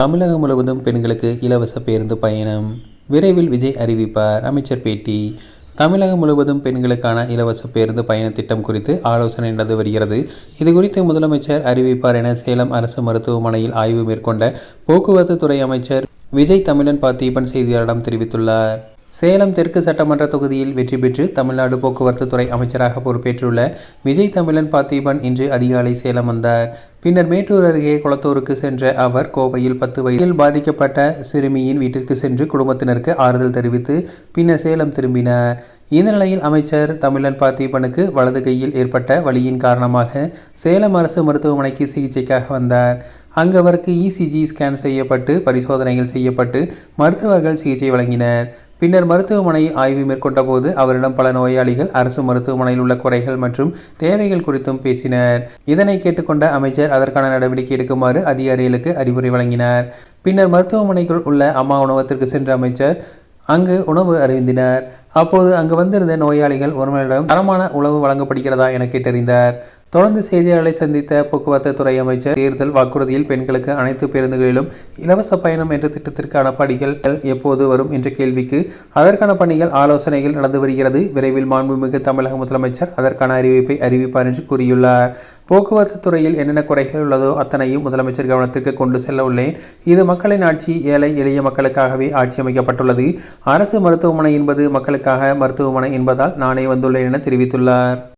தமிழகம் முழுவதும் பெண்களுக்கு இலவச பேருந்து பயணம் விரைவில் விஜய் அறிவிப்பார். அமைச்சர் பேட்டி. தமிழகம் முழுவதும் பெண்களுக்கான இலவச பேருந்து பயண திட்டம் குறித்து ஆலோசனை நடந்து வருகிறது. இதுகுறித்து முதலமைச்சர் அறிவிப்பார் என சேலம் அரசு மருத்துவமனையில் ஆய்வு மேற்கொண்ட போக்குவரத்து துறை அமைச்சர் விஜய் தமிழன் பார்த்திபன் செய்தியாளரிடம் தெரிவித்துள்ளார். சேலம் தெற்கு சட்டமன்ற தொகுதியில் வெற்றி பெற்று தமிழ்நாடு போக்குவரத்து துறை அமைச்சராக பொறுப்பேற்றுள்ள விஜய் தமிழன் பார்த்திபன் இன்று அதிகாலை சேலம் வந்தார். பின்னர் மேட்டூர் அருகே குளத்தூருக்கு சென்ற அவர் கோவையில் 10 வயதில் பாதிக்கப்பட்ட சிறுமியின் வீட்டிற்கு சென்று குடும்பத்தினருக்கு ஆறுதல் தெரிவித்து பின்னர் சேலம் திரும்பினார். இந்த நிலையில் அமைச்சர் தமிழன் பார்த்திபனுக்கு வலது கையில் ஏற்பட்ட வலியின் காரணமாக சேலம் அரசு மருத்துவமனைக்கு சிகிச்சைக்காக வந்தார். அங்கு அவருக்கு இசிஜி ஸ்கேன் செய்யப்பட்டு பரிசோதனைகள் செய்யப்பட்டு மருத்துவர்கள் சிகிச்சை வழங்கினர். பின்னர் மருத்துவமனையில் ஆய்வு மேற்கொண்ட போது அவரிடம் பல நோயாளிகள் அரசு மருத்துவமனையில் உள்ள குறைகள் மற்றும் தேவைகள் குறித்தும் பேசினர். இதனை கேட்டுக்கொண்ட அமைச்சர் அதற்கான நடவடிக்கை எடுக்குமாறு அதிகாரிகளுக்கு அறிவுரை வழங்கினார். பின்னர் மருத்துவமனைக்குள் உள்ள அம்மா உணவகத்திற்கு சென்ற அமைச்சர் அங்கு உணவு அருந்தினார். அப்போது அங்கு வந்திருந்த நோயாளிகள் ஒருவரிடம் தரமான உணவு வழங்கப்படுகிறதா என கேட்டறிந்தார். தொடர்ந்து செய்தியாளர்களை சந்தித்த போக்குவரத்து துறை அமைச்சர் தேர்தல் வாக்குறுதியில் பெண்களுக்கு அனைத்து பேருந்துகளிலும் இலவச பயணம் என்ற திட்டத்திற்கான பணிகள் எப்போது வரும் என்ற கேள்விக்கு அதற்கான பணிகள் ஆலோசனைகள் நடந்து வருகிறது. விரைவில் மாண்புமிகு தமிழக முதலமைச்சர் அதற்கான அறிவிப்பை அறிவிப்பார் என்று கூறியுள்ளார். போக்குவரத்து துறையில் என்னென்ன குறைகள் உள்ளதோ அத்தனையும் முதலமைச்சர் கவனத்திற்கு கொண்டு செல்ல உள்ளேன். இது மக்களின் ஆட்சி. ஏழை எளிய மக்களுக்காகவே ஆட்சி அமைக்கப்பட்டுள்ளது. அரசு மருத்துவமனை என்பது மக்களுக்காக மருத்துவமனை என்பதால் நானே வந்துள்ளேன் என தெரிவித்துள்ளார்.